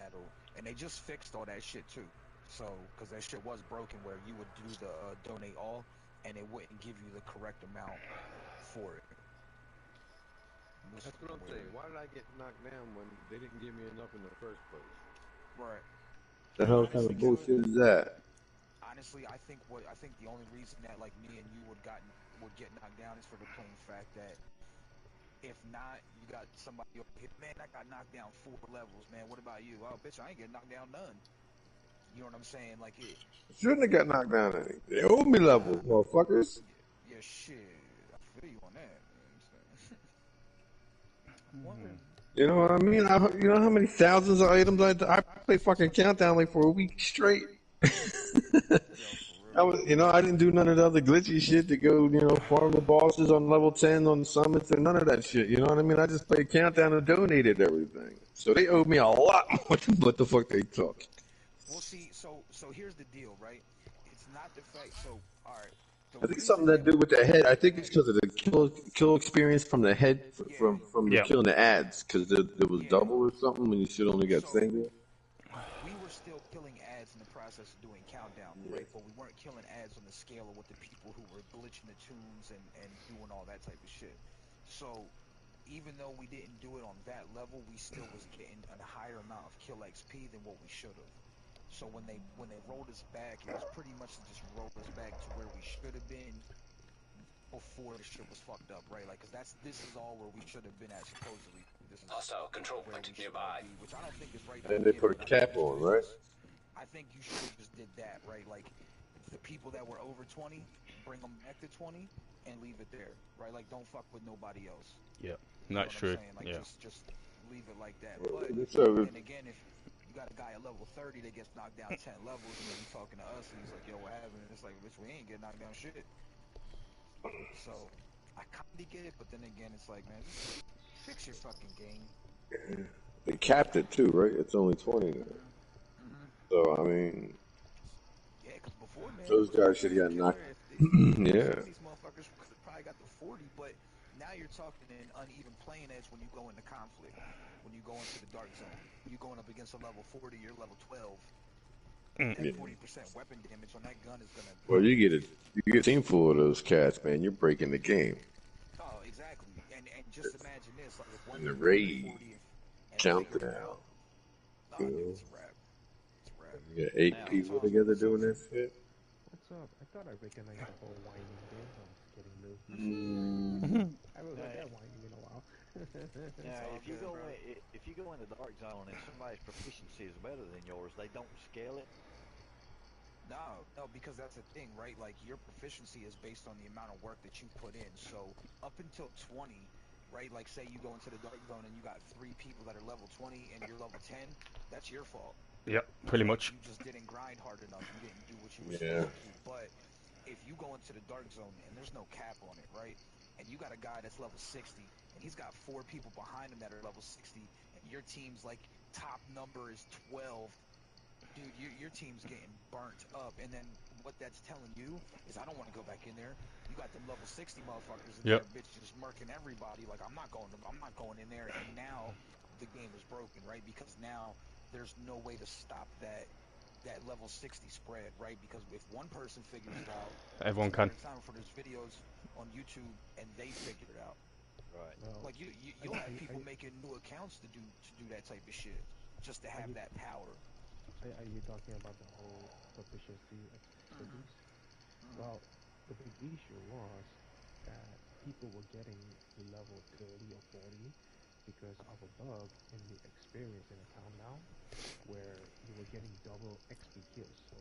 battle, and they just fixed all that shit too. So, because that shit was broken, where you would do the donate all, and it wouldn't give you the correct amount for it. That's what I'm saying. Why did I get knocked down when they didn't give me enough in the first place? Right. The hell kind of bullshit is that? Honestly, I think the only reason that like me and you would get knocked down is for the plain fact that if not, you got somebody over here, man, I got knocked down 4 levels, man. What about you? Oh, bitch, I ain't getting knocked down none. You know what I'm saying? Like it. Shouldn't have got knocked down any. They owed me levels, motherfuckers. Yeah, shit. I feel you on that. You know what I mean? You know how many thousands of items I play fucking Countdown like for a week straight. I didn't do none of the other glitchy shit to go, farm the bosses on level 10 on the summits and none of that shit. You know what I mean? I just played Countdown and donated everything. So they owed me a lot more than what the fuck they took. Well, see, so here's the deal, right? It's not the fact. So, all right. I think something to do with the head. I think it's because of the kill experience from the head from the killing the ads, because there was double or something when you should only get single. We were still killing ads in the process of doing Countdown, right? But we weren't killing ads on the scale of what the people who were glitching the tunes and doing all that type of shit. So even though we didn't do it on that level, we still was getting a higher amount of kill XP than what we should have. So when they rolled us back, it was pretty much to just roll us back to where we should have been before the shit was fucked up, right? Like, cause this is all where we should have been at supposedly. This is hostile control point nearby. Which I don't think is right. And they put a cap on, right? I think you should have just did that, right? Like, the people that were over 20, bring them back to 20 and leave it there, right? Like, don't fuck with nobody else. Yeah, not true. Like, yeah. Just leave it like that. But and again, if you got a guy at level 30 that gets knocked down 10 levels, and then he's talking to us, and he's like, "Yo, what happened?" And it's like, "Bitch, we ain't getting knocked down shit." So I kinda get it, but then again, it's like, man, just fix your fucking game. They capped it too, right? It's only 20 now. So I mean, yeah, because before, man, those guys should have got knocked. Yeah. These motherfuckers could have probably got the 40, but now you're talking an uneven playing edge when you go into conflict, when you go into the dark zone. You going up against a level 40, you're level 12. That 40% weapon damage on that gun is gonna. Well, you get a team full of those cats, man. You're breaking the game. Oh, exactly. And just imagine this, like if one the raid, Countdown. It's a wrap. It's a wrap. You got 8 people together doing that shit. What's up? I thought I recognized the whole whining thing. I'm just kidding, Lou. I haven't heard that whining in a while. Yeah, if you go in the dark zone and somebody's proficiency is better than yours, they don't scale it. No, because that's the thing, right? Like, your proficiency is based on the amount of work that you put in. So up until 20, right? Like, say you go into the dark zone and you got 3 people that are level 20 and you're level 10, that's your fault. Yep, pretty much. You just didn't grind hard enough. You didn't do what you were supposed to do. But if you go into the dark zone and there's no cap on it, right? And you got a guy that's level 60 and he's got 4 people behind him that are level 60 and your team's like top number is 12, dude, your team's getting burnt up. And then what that's telling you is I don't want to go back in there. You got them level 60 motherfuckers in there, bitch, just murking everybody. Like, I'm not going in there. And now the game is broken, right? Because now there's no way to stop that level 60 spread, right? Because if one person figures it out, everyone can. Time for there's videos on YouTube and they figure it out. Right. Well, like you'll have people making new accounts to do that type of shit just to have that power. Are you talking about the whole proficiency expertise? Well, the big issue was that people were getting level 30 or 40 because of a bug in the experience in the countdown where you were getting double XP kills. So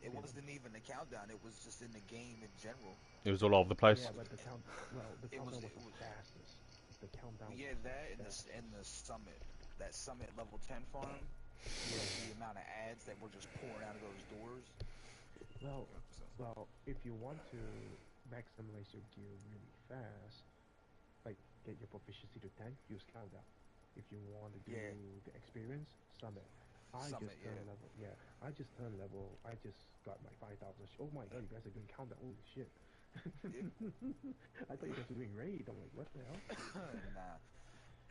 it wasn't even the countdown, it was just in the game in general. It was all over the place. Yeah, but the countdown was the fastest. The countdown. Yeah, that in the summit. That summit level 10 farm. Yeah, the amount of ads that were just pouring out of those doors. Well, if you want to maximize your gear really fast, like get your proficiency to 10, use countdown. If you want to do the experience, summit. I just turned level. I just got my 5,000. Oh my god, you guys are doing countdown. Holy shit. I thought you guys were doing raid. I'm like, what the hell? Nah.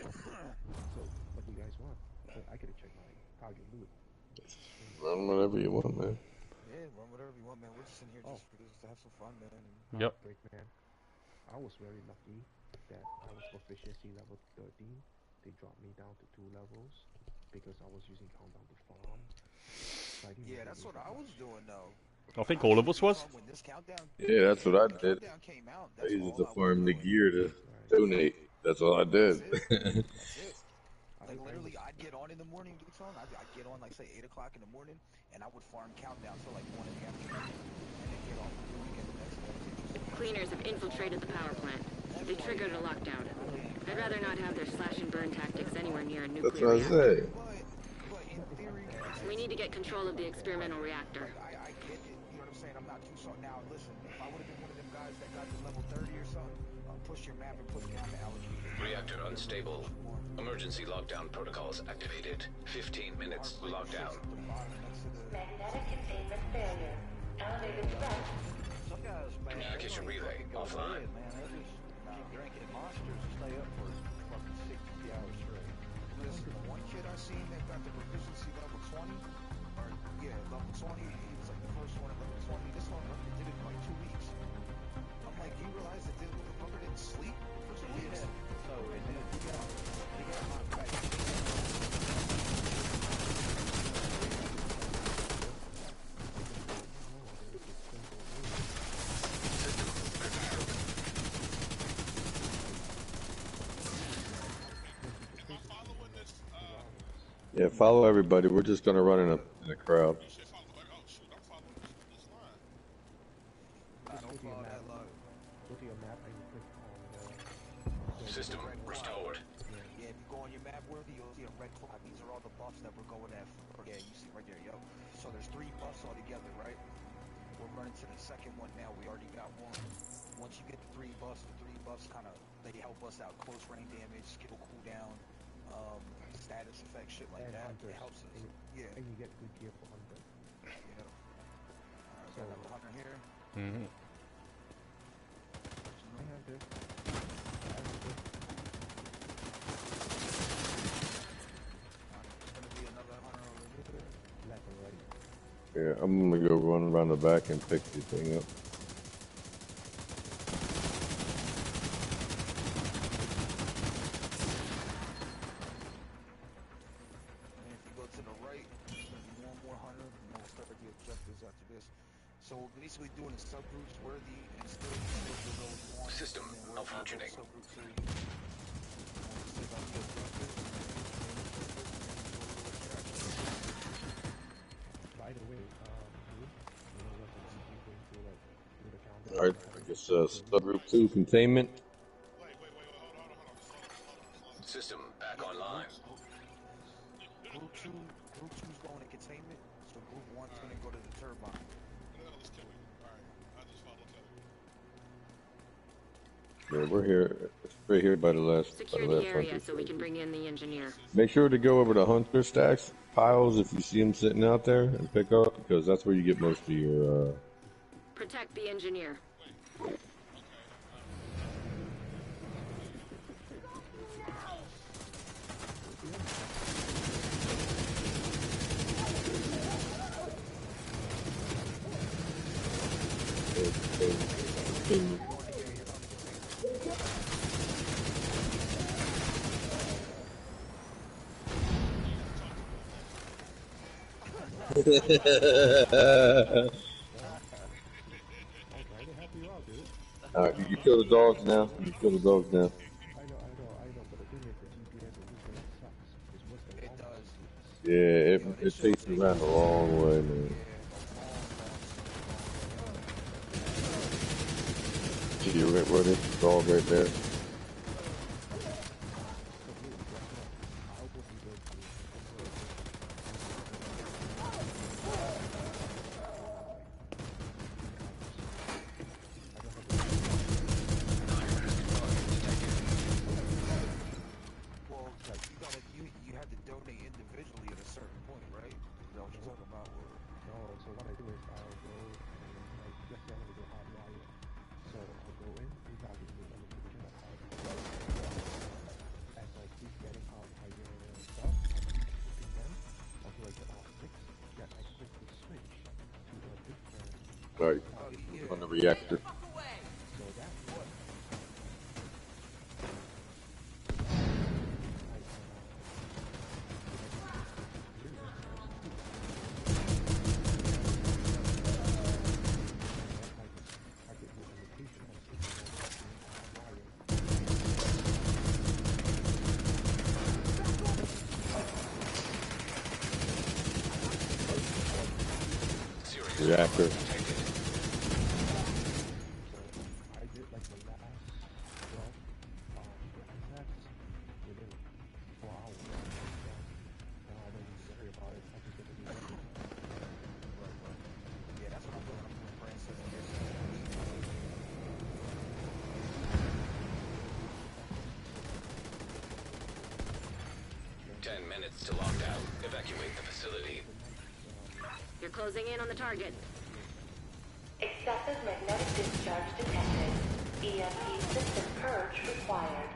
So, what do you guys want? but I gotta check my target loot. Run whatever you want, man. Yeah, run whatever you want, man. We're just in here just to have some fun, man. Yep. Break, man. I was very lucky that I was proficiency level 13. They dropped me down to 2 levels because I was using countdown to farm. So Yeah, that's what I was doing though. I think all of us was. When this countdown, Yeah, that's what I did. countdown came out. I That's used it all to I was farm the doing. gear to donate. That's all I did. That's it. Like literally, I'd get on in the morning, Dayton. I'd get on like say 8 o'clock in the morning, and I would farm countdown till like 1 in the afternoon, and then get off for the weekend the next day. Cleaners have infiltrated the power plant. They triggered a lockdown. I'd rather not have their slash and burn tactics anywhere near a That's nuclear what I reactor. say. But in theory, We need to get control of the experimental reactor. I get it. You know what I'm saying? I'm not too so. Now listen, if I would have been one of them guys that got to level 30 or something, push your map and put down the allocated. Reactor unstable. Emergency lockdown protocols activated. 15 minutes lockdown. Magnetic containment failure. Elevated threat. Some guys, man, Communication relay offline. Man, they just keep drinking monsters and stay up for fucking 60 hours straight. Listen, the one kid I seen that got the proficiency level 20, or yeah, level 20, he was like the first one at level 20. This one did it in like 2 weeks. I'm like, do you realize that this motherfucker didn't sleep for 2 weeks? So it did. He got knocked back. Yeah, follow everybody. We're just gonna run in a crowd. Go to your map and you click on the System restored. Yeah, if you go on your map, you'll see a red clock. These are all the buffs that we're going at. Yeah, you see right there, yo. So there's 3 buffs all together, right? We're running to the second one now. We already got one. Once you get the 3 buffs kind of, they help us out. Close range damage, skill cooldown, status effect, shit like and that. hunters. It helps us. Yeah. And you get good gear for hunter. Yeah. So, got a hunter here. Mm-hmm. I hunter. Gonna be another hunter over here. Left and right. Yeah, I'm gonna go run around the back and pick the thing up. So we're basically doing the subgroups worthy and still System malfunctioning. By the way, you know what the going through the countdown? Alright, I guess subgroup 2 containment. System back online. Group 2's going to containment, so group 1's going to go to the turbine. Yeah, we're here, right here by the last. Secure the area so we can bring in the engineer. Make sure to go over to hunter stacks piles if you see them sitting out there and pick up, because that's where you get most of your. Protect the engineer. Alright, you kill the dogs now. You kill the dogs now. I know, but the thing is the GPS in this game sucks. It's worse than It does. Yeah, it takes you around the long way, man. See you right where this dog right there. Right. On the reactor. Reactor. I did like the last 12 assets within 4 hours. And I don't even worry about it. I just get to do it. Yeah, that's what I'm doing. I'm doing brain cells here. 10 minutes to lockdown. Evacuate the facility. You're closing in on the target. Excessive magnetic discharge detected. EMP system purge required.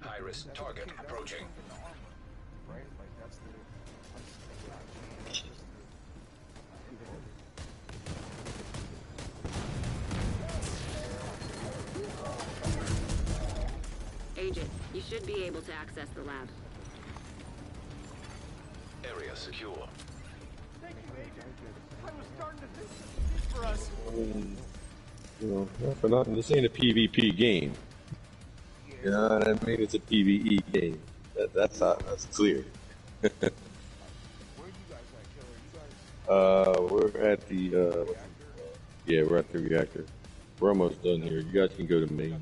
High-risk target approaching. Right? Like that's the Agent, you should be able to access the lab. Area secure. Thank you, Agent. I was starting to think this is for us. You know, not for nothing. This ain't a PvP game. You know what I mean? It's a PvE game. That's clear. Where you guys at, Killer? You guys We're at the yeah, we're at the reactor. We're almost done here. You guys can go to main.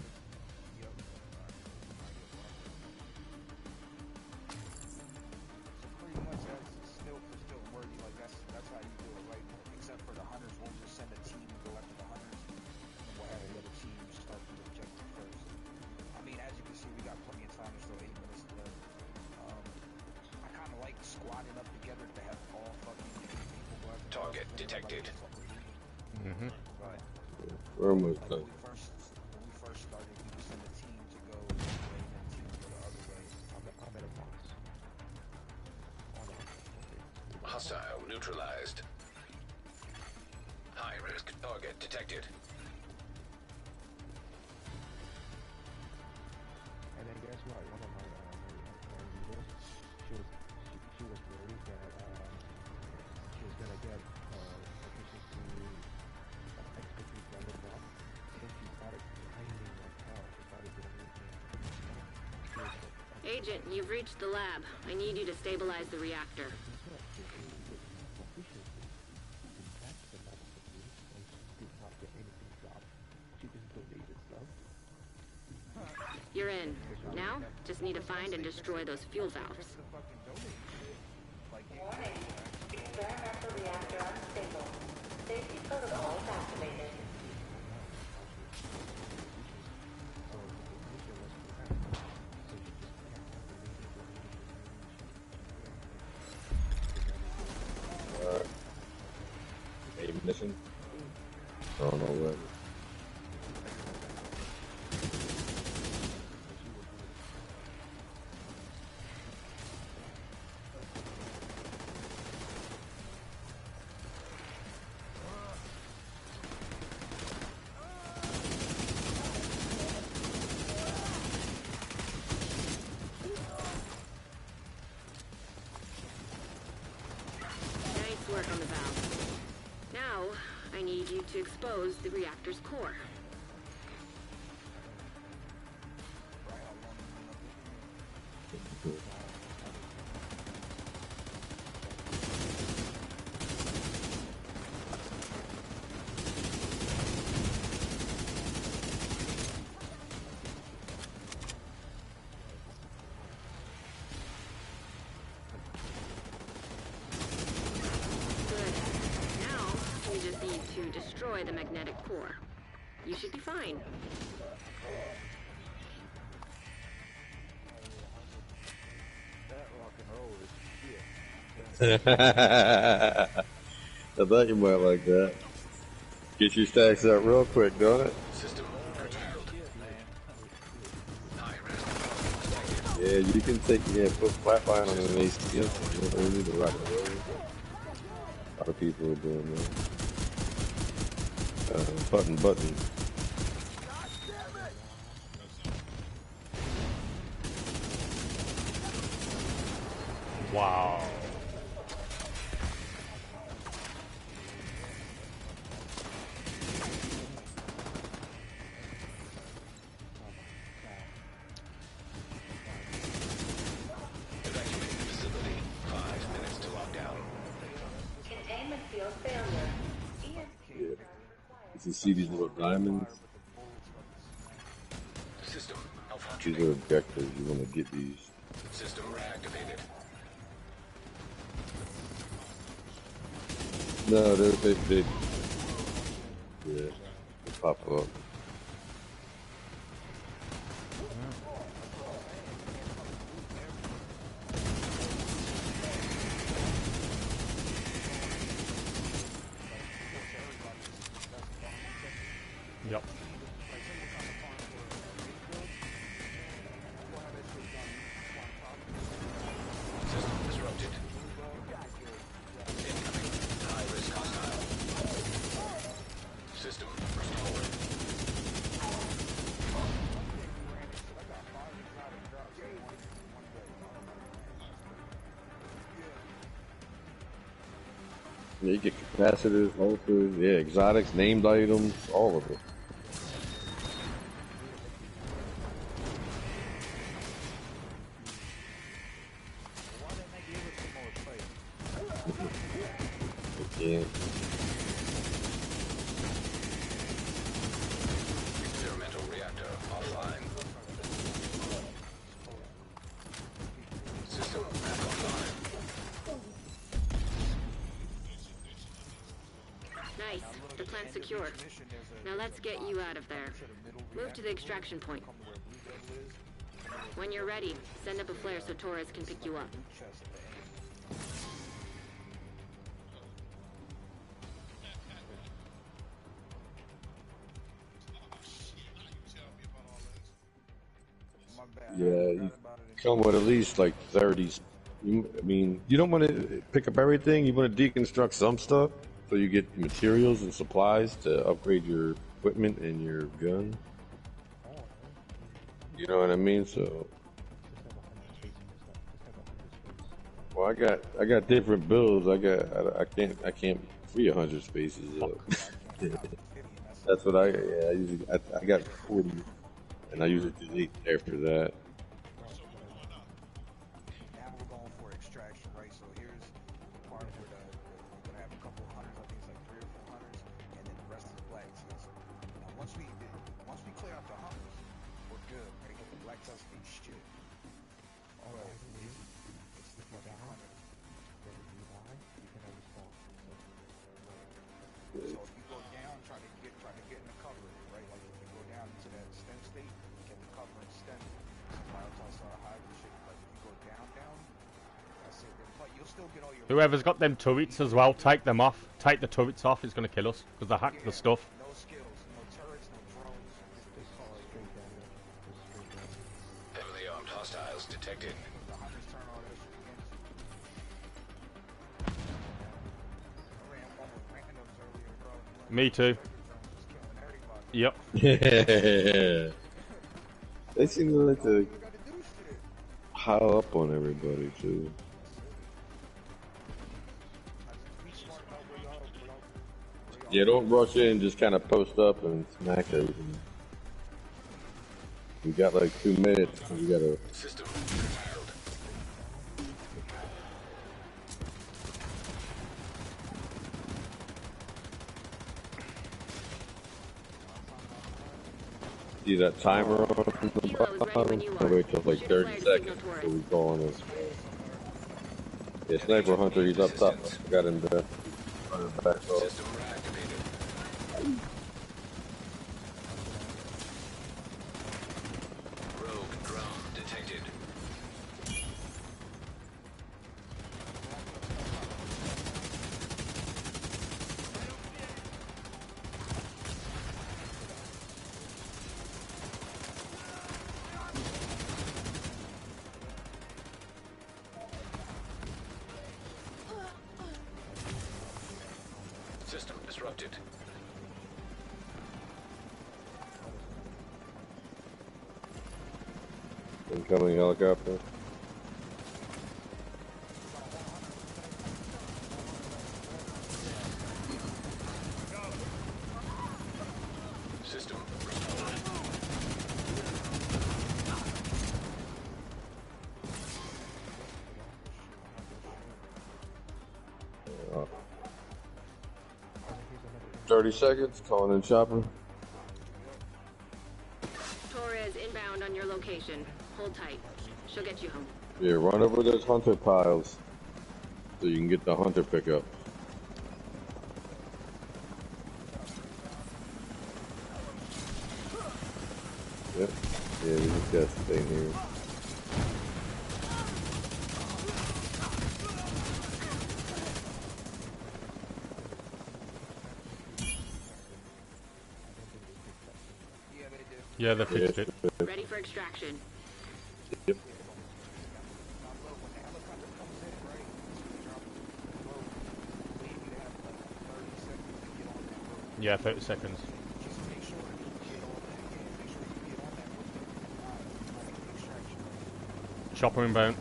pretty much that's still worthy. Like that's how you do it, right? Except for the hunters, we'll just send a team and go after the hunters, and we'll have the other team start the objective first. I mean, as you can see, we got plenty of time. There's still 8 minutes left. I kind of like squatting up together to have all fucking people go after Target detected. Right. We're almost done. When we first started, we would send a team to go this way and then a team to go the other way. I'm at a box. Hostile neutralized. High-risk target detected. And then guess what? One of my leaders, she was worried that she was gonna get efficiency expertise level up. So she started grinding like hell. She started doing everything. Agent, you've reached the lab. I need you to stabilize the reactor. You're in. Now, just need to find and destroy those fuel valves. Warning. Experimental reactor unstable. Safety protocols activated. Main mission. I don't know what. Nice work on the valve. Now, I need you to expose the reactor's core. Good. Now, we just need need to destroy the magnetic core. You should be fine. That rock and roll is shit. I thought you might like that. Get your stacks up real quick, don't it? System curtailed. Yeah, you can take, put flatline on an AC. You don't need to rock and roll. A lot of people are doing that. Button. Wow. Evacuate the facility. 5 minutes to lockdown. Containment field failure. Yeah. If you see these little diamonds, System these are objectives. You want to get these. System reactivated. No, they pop up. Yep. System disrupted. Incoming. High-risk hostile. System restored. Yeah, you get capacitors, holsters, exotics, named items, all of it. Yeah. Experimental reactor offline. System back online. Nice. The plant's secured. Now let's get you out of there. Move to the extraction point. When you're ready, send up a flare so Torres can pick you up. Yeah, you come with at least like 30s. You don't want to pick up everything. You want to deconstruct some stuff so you get materials and supplies to upgrade your equipment and your gun. You know what I mean? So, well, I got different builds. I can't free 100 spaces up. That's what I got 40. And I usually delete after that. Now we're going for extraction, right? So here's the part where we're gonna have a couple of hunters. I think it's like 3 or 4 hunters, and then the rest is black tests. Now once we clear out the hunters, we're good. Right? Because the black tests ain't shit. All right. It's the fucking hunter. So if you go down, try to get in the cover, right? Like if you go down into that stem state, get the cover and stem. Hybrid shit. Like if you go down, that's it. But you'll still get all your. Whoever's got them turrets as well, take them off. Take the turrets off. It's going to kill us because they hacked the stuff. No skills, no turrets, no drones. Just straight down. Heavily armed hostiles detected. The hunters turn all that shit against you. I ran one with randoms earlier, bro. Me too. Yep. They seem to like to pile up on everybody too. Yeah, don't rush in. Just kind of post up and smack everything. We got like 2 minutes. We gotta. System See that timer on the bottom? I'll wait till like 30 seconds before we go on this. Yeah, Sniper Hunter, he's up top. I got him there. Back off. system reactivated. accepted. Incoming helicopter. System. Uh, 30 seconds, calling in chopper. Torres inbound on your location. Hold tight. She'll get you home. Yeah, run over those hunter piles so you can get the hunter pickup. Yep. Yeah, we just gotta stay here. Yeah, they fixed it. Ready for extraction. Yep. Yeah, 30 seconds. Chopper inbound.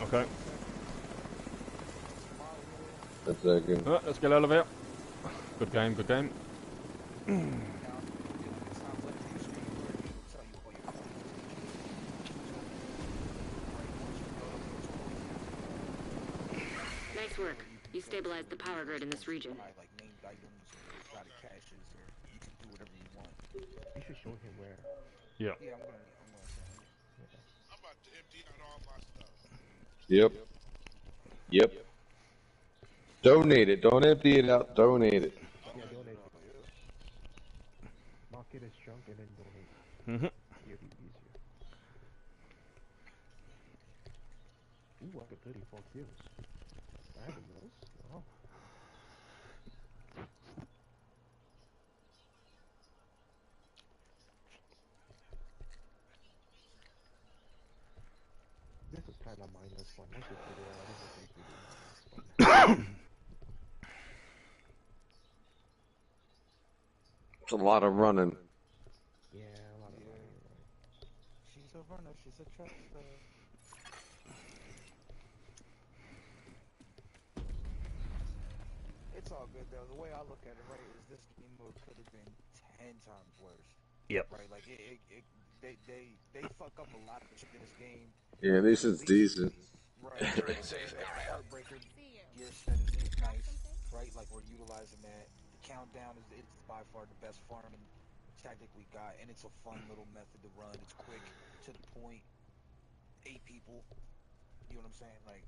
Okay. That's second. Let's get out of here. Good game, good game. Nice work. You stabilized the power grid in this region. Like named items or exotic caches, or you can do whatever you want. You should show him where. Yeah. Yeah, I'm gonna I'm about to empty out all my stuff. Yep. Yep. Donate it. Don't empty it out. Donate it. Yeah, donate it. Mark it as junk and then donate. It'll be easier. Ooh, I got 34 kills. Fabulous. Wow. This is kind of minus fun. Once you figure out, this is completely minus fun. It's a lot of running. Yeah, a lot of running. She's a runner. She's a track star. It's all good though. The way I look at it, right, is this game mode could have been 10 times worse. Yep. Right, like they fuck up a lot of shit in this game. Yeah, at least it's decent. Right. Heartbreaker gear set is nice. Right, like we're utilizing that. The countdown is it's by far the best farming tactic we got, and it's a fun little method to run. It's quick, to the point. 8 people. You know what I'm saying? Like,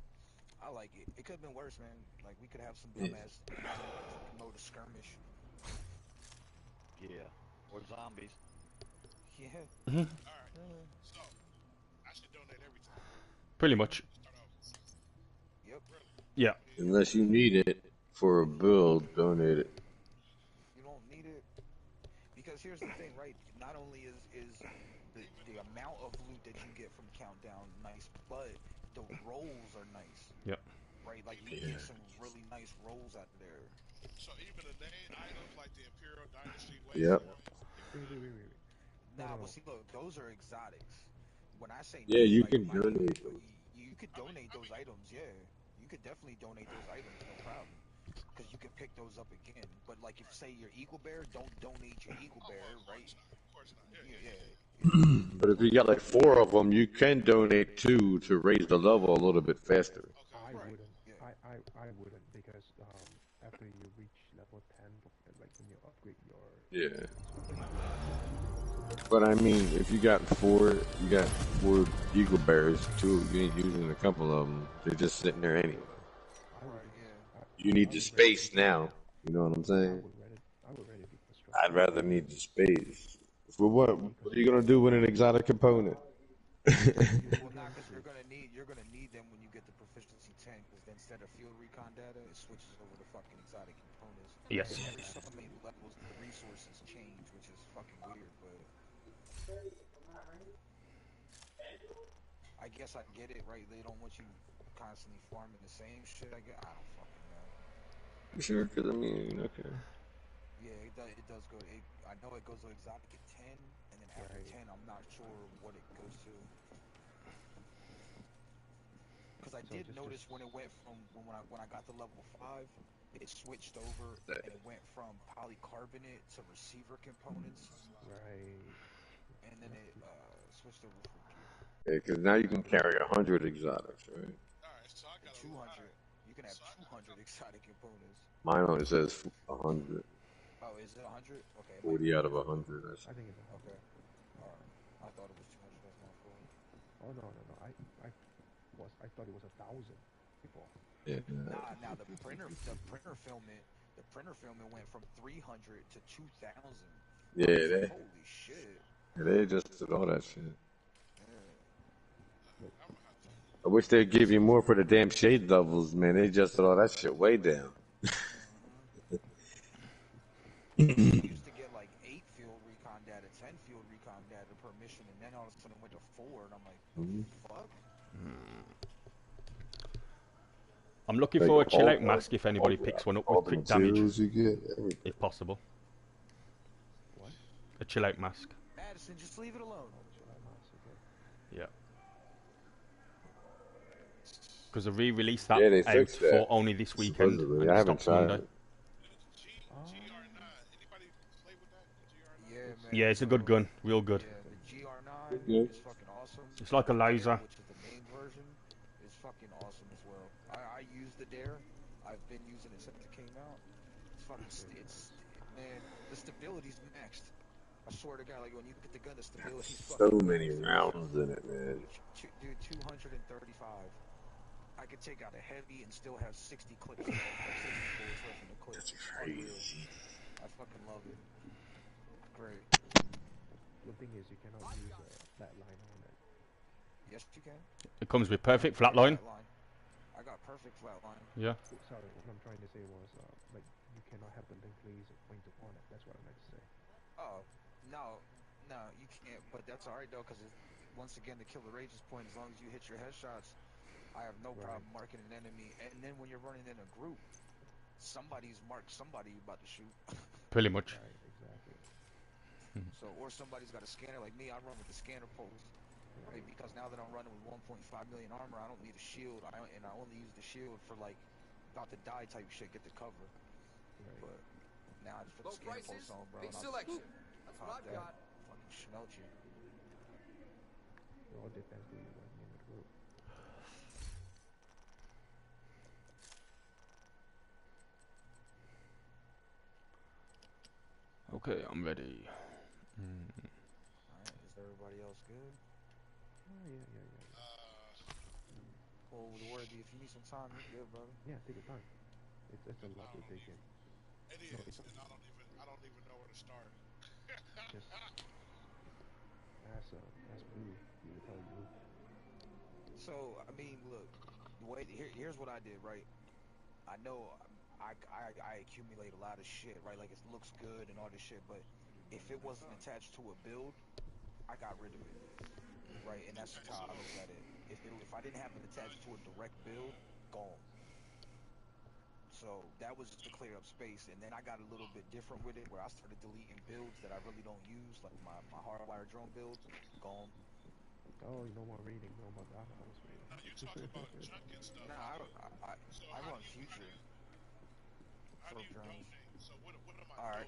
I like it. It could have been worse, man. Like, we could have some dumbass mode of skirmish. Yeah. Or zombies. Yeah. Alright. So, I should donate everything. Pretty much. Yep. Yeah. Unless you need it for a build, donate it. You don't need it. Because here's the thing, right? Not only is the amount of loot that you get from Countdown nice, but the rolls are nice. Yep. Right? Like, you get some really nice rolls out there. So even the name items like the Imperial Dynasty Yep. Wait. Nah, but see, look, those are exotics. When I say Yeah, you nice, can donate those. You could donate those items, yeah. You could definitely donate those items, no problem. Because you can pick those up again. But, like, if, say, your Eagle Bear, don't donate your Eagle Bear, right? Of course not. Yeah. But if you got like 4 of them, you can donate 2 to raise the level a little bit faster. I wouldn't. I wouldn't because after you reach level 10, like when you upgrade your. Yeah. But I mean, if you got 4 Eagle Bears, 2 you ain't using a couple of them. They're just sitting there anyway. You need the space now. You know what I'm saying? I'd rather need the space. For what? What are you gonna do with an exotic component? Well, nah, because you're gonna need them when you get the proficiency 10. Because then instead of field recon data, it switches over to fucking exotic components. Yes. And every so many levels, the resources change, which is fucking weird, but I guess I get it, right? They don't want you constantly farming the same shit. I don't fucking know. Sure, because I mean, okay. Yeah, it does go. I know it goes to exotic at 10, and then after 10, I'm not sure what it goes to. Because I did notice when it went from when I got to level 5, it switched over and it went from polycarbonate to receiver components. Right. And then it switched over for gear. Yeah, because now you can carry 100 exotics, right? Alright, so I got 200. You can have 200 exotic components. Mine only says 100. Oh, is it 100? Okay, it 40 might be out of 100. I think it's 100. Okay. Alright. I thought it was 200. That's my fault. Oh no. I thought it was 1,000 before. Yeah. Now the printer filament went from 300 to 2,000. Yeah, Holy shit. they adjusted all that shit. Look, I wish they'd give you more for the damn shade levels, man. They adjusted all that shit way down. You used to get like 8 field recon data, 10 field recon data per mission, and then all of a sudden it went to 4, and I'm like, the fuck? I'm looking for a chill out mask if anybody picks one up with quick damage. You get, everything. If possible. What? A chill out mask. Madison, just leave it alone. Yeah. Because they re-released that Yeah, they out fixed that. for only this weekend. Supposedly. And I it haven't stops Monday. tried it. GR9. Anybody play with that? GR9? Yeah, man. Yeah, it's a good gun. Real good. Yeah, the GR9 is fucking awesome. It's like a laser. Which is the main version, is fucking awesome as well. I use the Dare. I've been using it since it came out. It's fucking, man, the stability's maxed. I swear to God, like when you get the gun, the stability's So fucking many maxed. rounds in it, man. Dude, 235. I could take out a heavy and still have 60 clips left, like 60 bullets left in the clip. That's Unreal. crazy. I fucking love it. Great. The thing is, you cannot use a flatline on it. Yes, you can. It comes with perfect flatline. I got perfect flatline. Yeah. Sorry, what I'm trying to say was, like, you cannot have the link laser point upon it. That's what I meant to say. Oh, no, you can't. But that's all right though, because once again, the kill the rage's point. As long as you hit your headshots, I have no problem marking an enemy. And then when you're running in a group, somebody's marked somebody you about to shoot. Pretty much. Right, exactly. So, or somebody's got a scanner like me. I run with the scanner pose, right? Because now that I'm running with 1.5 million armor, I don't need a shield. And I only use the shield for like about to die type shit, get the cover. Right. But now I just put the scanner pose on, bro. Big selection. That's what I've got. Fucking smelt you. It all depends who you're running in the group. Okay, I'm ready. Alright, is everybody else good? Oh, yeah. Well, Worthy, if you need some time, you're good, brother. Yeah, take your time. It's a lot to take in. It is, and I don't even know where to start. Just ask Blue. He will tell you. So, I mean, look, here's what I did, right? I know I accumulate a lot of shit, right? Like, it looks good and all this shit, but if it wasn't attached to a build, I got rid of it, right? And that's how I look at it. If I didn't have it attached to a direct build, gone. So that was just to clear up space, and then I got a little bit different with it, where I started deleting builds that I really don't use, like my hardwire drone build, gone. Oh, no more reading, no more data. I was reading. You talk about junk and stuff. Nah, I run future. I need donate. So what am I donating?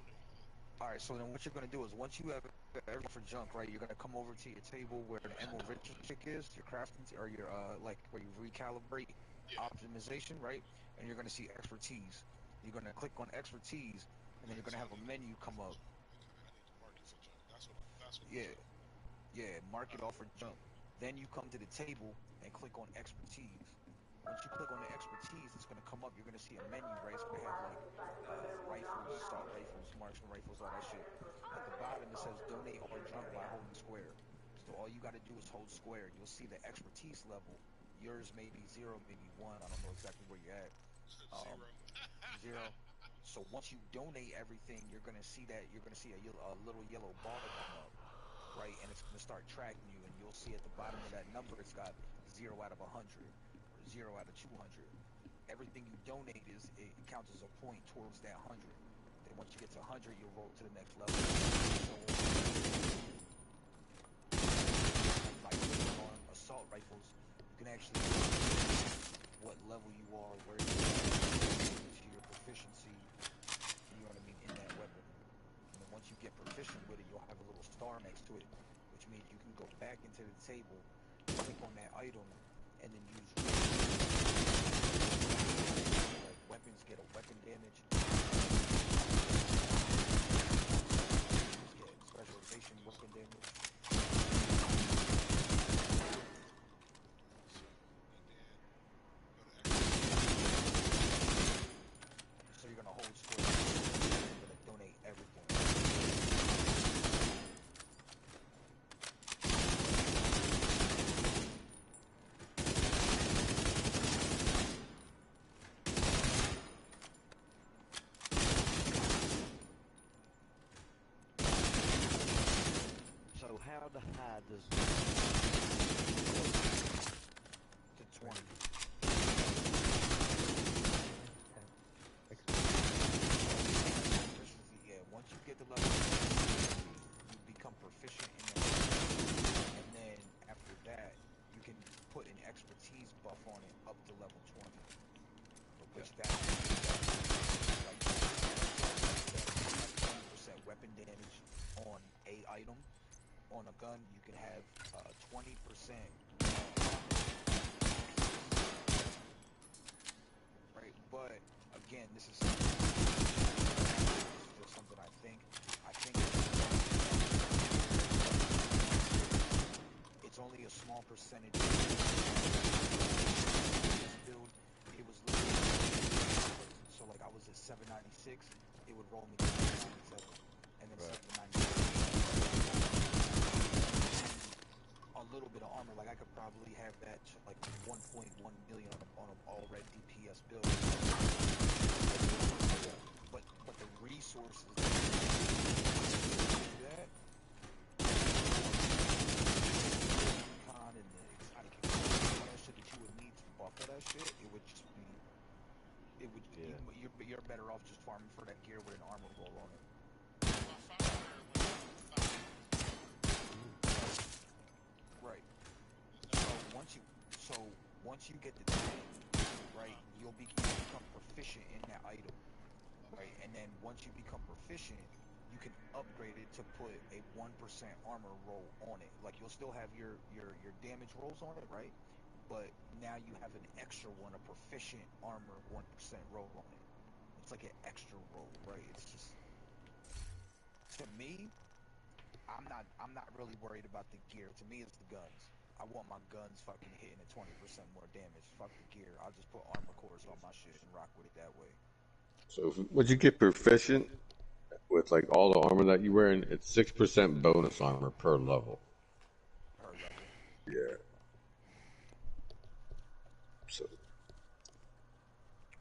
Alright, so then what you're gonna do is once you have everything for junk, right, you're gonna come over to your table where the ammo rich chick is, your crafting, or your like where you recalibrate optimization, right? And you're gonna see expertise. You're gonna click on expertise, and then you're gonna have a menu come up. Yeah, mark it off for junk. Then you come to the table and click on expertise. Once you click on the expertise, it's gonna come up. You're gonna see a menu, right? It's gonna have like rifles, assault rifles, marksman rifles, all that shit. At the bottom it says donate all junk by holding square. So all you gotta do is hold square. You'll see the expertise level. Yours may be 0, maybe 1. I don't know exactly where you're at. Zero. 0. So once you donate everything, you're gonna see a little yellow bar come up, right? And it's gonna start tracking you, and you'll see at the bottom of that number, it's got 0 out of 100 or 0 out of 200. Everything you donate it counts as a point towards that 100. Then once you get to 100, you'll roll to the next level. So, like on assault rifles, you can actually see what level you are, where you are, to your proficiency. You know what I mean, in that weapon. And then once you get proficient with it, you'll have a little star next to it, which means you can go back into the table, click on that item, and then use like weapons get a weapon damage. Get specialization weapon damage. So you're gonna hold square. You're gonna donate everything. So how high does To 20. Proficiency, yeah. Once you get the level, you become proficient in that. And then after that, you can put an expertise buff on it up to level 20. Which that like 20% weapon damage on a item. On a gun, you can have 20%. Right, but again, this is just something I think. It's only a small percentage. This build, it was literally, so like I was at 796, it would roll me to 797, and then 797. A little bit of armor, like I could probably have that to like 1.1 million on an all-red DPS build. But the resources that con and the exotic all that shit that you would need to buff for that shit, it would just be, you're better off just farming for that gear with an armor roll on it. Right. So once you get the thing, right, you'll become proficient in that item, right? And then once you become proficient, you can upgrade it to put a 1% armor roll on it. Like you'll still have your damage rolls on it, right? But now you have an extra one, a proficient armor 1% roll on it. It's like an extra roll, right? It's just, to me, I'm not really worried about the gear. To me, it's the guns. I want my guns fucking hitting at 20% more damage. Fuck the gear. I'll just put armor cores on my shit and rock with it that way. So would you get proficient with like all the armor that you wearing? It's 6% bonus armor per level. Per level. Yeah. So.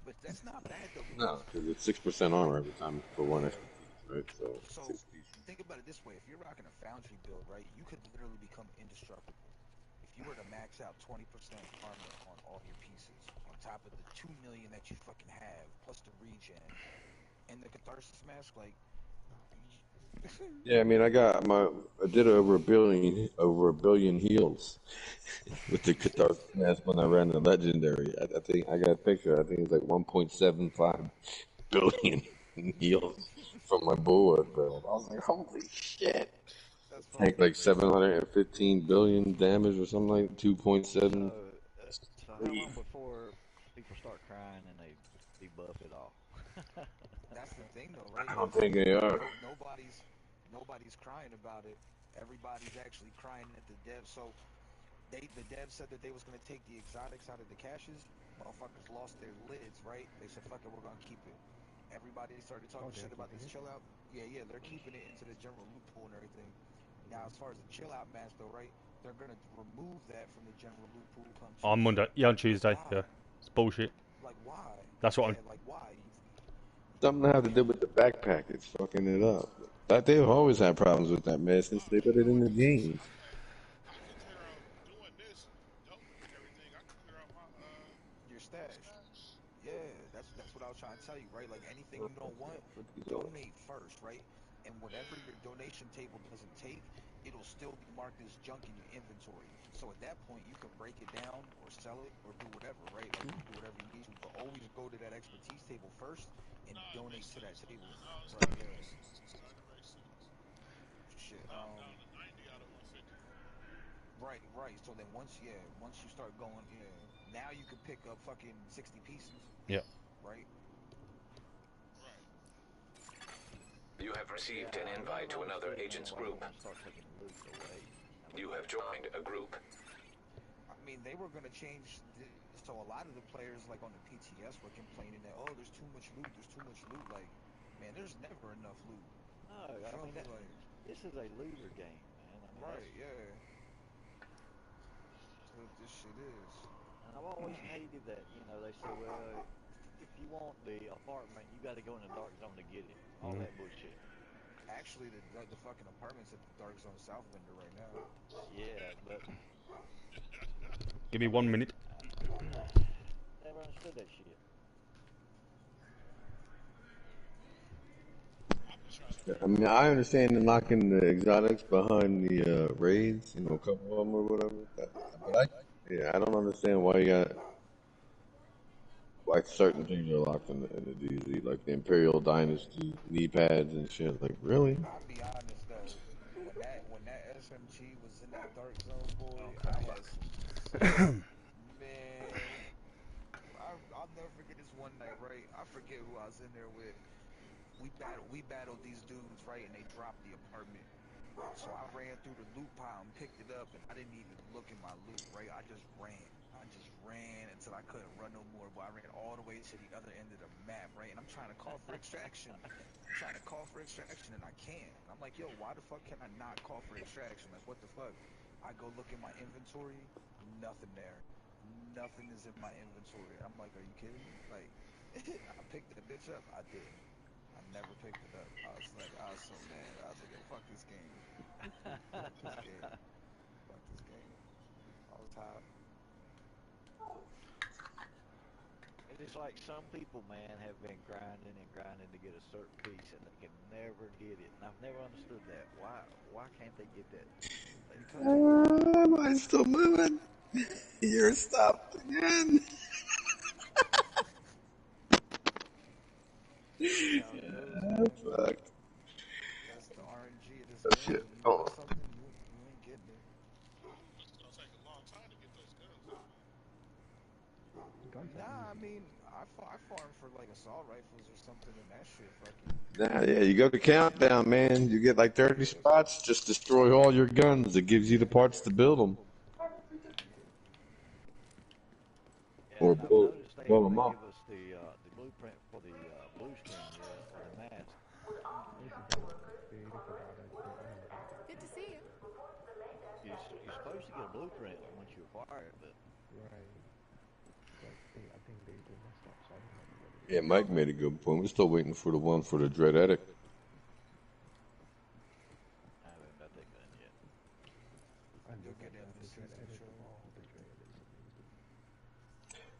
But that's not bad though. No, because it's 6% armor every time for one expertise, right? So 60. Think about it this way: if you're rocking a foundry build, right, you could literally become indestructible. If you were to max out 20% armor on all your pieces, on top of the 2 million that you fucking have, plus the regen and the catharsis mask, like. Yeah, I mean, I did over a billion heals with the catharsis mask when I ran the legendary. I think I got a picture. I think it's like 1.75 billion heals from my bullet build. I was like, holy shit! Take like 715 billion damage or something like 2.7. So how long before people start crying and they debuff it all? That's the thing, though, right? I don't think they are. Nobody's crying about it. Everybody's actually crying at the devs. So the devs said that they was gonna take the exotics out of the caches. Motherfuckers lost their lids, right? They said, "Fuck it, we're gonna keep it." Everybody started talking shit about this chill out. Yeah, they're keeping it into the general loot pool and everything. Now, as far as the chill out mask, though, right? they're gonna remove that from the general loot pool come On Tuesday. Monday. Yeah, on Tuesday. Why? Yeah. It's bullshit. Like why? That's what I'm... Like why? Something to have to do with the backpack. It's fucking it up. That they've always had problems with that, man, since they put it in the games. I can clear out doing this, donating everything. I can clear out my Your stash. Yeah, that's what I was trying to tell you, right? Like anything you don't want, donate first, right? And whatever your donation table doesn't take, it'll still be marked as junk in your inventory. So at that point, you can break it down or sell it or do whatever, right? Like you can do whatever you need to, but always go to that expertise table first and donate to that table. No, it's Right? starting to make Yeah. sense. It's starting to make sense. Shit. Now I'm down to 90 out of 150. Right. So then once you start going, now you can pick up fucking 60 pieces. Yeah. Right? Right. You have received an invite to another agent's group. Start taking loot away. You have joined a group. I mean, they were gonna change. So a lot of the players, like on the PTS, were complaining that there's too much loot. There's too much loot. Like, man, there's never enough loot. No, I mean this is a looter game, man. I mean, right? Yeah. That's what this shit is. And I've always hated that. You know, they say, well, if you want the apartment, you got to go in the dark zone to get it. All that bullshit. Actually, the fucking apartment's at the Dark Zone South window right now. Yeah, but Give me 1 minute. never understood that shit. I mean, I understand the knocking the exotics behind the raids, a couple of them or whatever. But I don't understand why certain things are locked in the DZ, like the Imperial Dynasty knee pads and shit. Like, really? I'll be honest though, when that SMG was in that Dark Zone, boy, I had some man. I'll never forget this one night, right? I forget who I was in there with. We battled these dudes, right? And they dropped the apartment. So I ran through the loot pile and picked it up, and I didn't even look in my loot, right? I just ran until I couldn't run no more. But I ran all the way to the other end of the map, right? And I'm trying to call for extraction. And I can't. And I'm like, yo, why the fuck can I not call for extraction? Like, what the fuck? I go look in my inventory, nothing there. Nothing is in my inventory. I'm like, are you kidding me? Like, I picked that bitch up. I didn't. I never picked it up. I was so mad. I was like, yo, fuck this game. Fuck this game. Fuck this game. I was hot. It's like some people, man, have been grinding to get a certain piece, and they can never get it. And I've never understood that. Why can't they get that? Am I still moving? You're stopped again. Fuck. That's the RNG of this game. Shit. You want something, you ain't getting it. It's gonna take a long time to get those guns, though, man. Nah, I mean, I farmed for like assault rifles or something, and that shit fucking. Nah, yeah, you go to countdown, man. You get like 30 spots. Just destroy all your guns. It gives you the parts to build them. Or blow them up. Give us the blueprint for the blue screen yet, or the mask. Good to see you. You're supposed to get a blueprint once you acquire it, but right. But I think they messed up, so I don't know what it is. Yeah, Mike made a good point. We're still waiting for the one for the Dread Addict. I haven't got that gun yet. You'll get it in the season,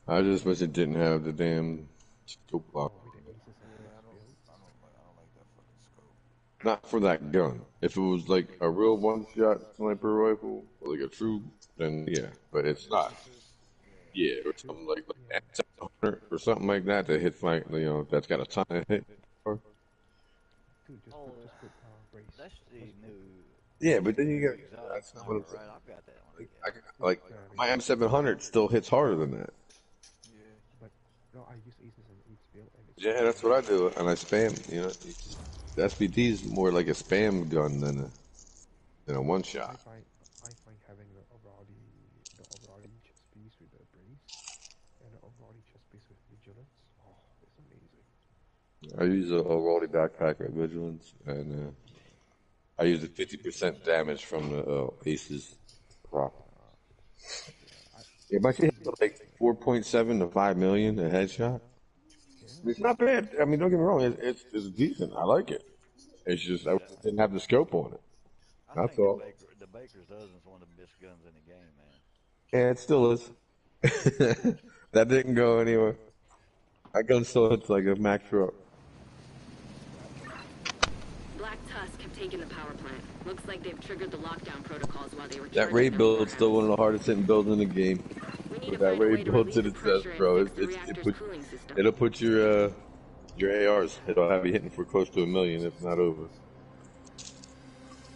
I just wish it didn't have the damn scope lock. Yeah, I don't like that fucking scope. Not for that gun. If it was like a real one-shot sniper rifle, or like a true, then yeah. But it's not. Yeah, or something like M700 or something like that that hits like that's got a ton of hit. Dude, just put brace. That's the new. Yeah, but then you get that's not what I'm saying. Right, I've got that one. Like my M700 still hits harder than that. Yeah, but no, I use Aces and Eights build, and it's Yeah, that's what I do, and I spam. The SVD is more like a spam gun than a one shot. I find having the overall chest piece with the brace and the overall chest piece with vigilance, it's amazing. I use a Rolly backpack with vigilance, and I use the 50% damage from the Aces. Rock. Yeah, my shit hit like 4.7 to 5 million a headshot. It's not bad. I mean, don't get me wrong. It's decent. I like it. It's just I didn't have the scope on it. I That's think all. the Baker's dozen's one of the best guns in the game, man. Yeah, it still is. That didn't go anywhere. That gun still hits like a Mack truck. Black Tusk have taken the power plant. Looks like they've triggered the lockdown protocols while they were That charging raid their build's still one of warehouse. the hardest hitting builds in the game. We need With to that find a way raid to build release to the the test, pressure bro, and fix the reactor's cooling system. it'll put your ARs. It'll have you hitting for close to 1 million, if not over.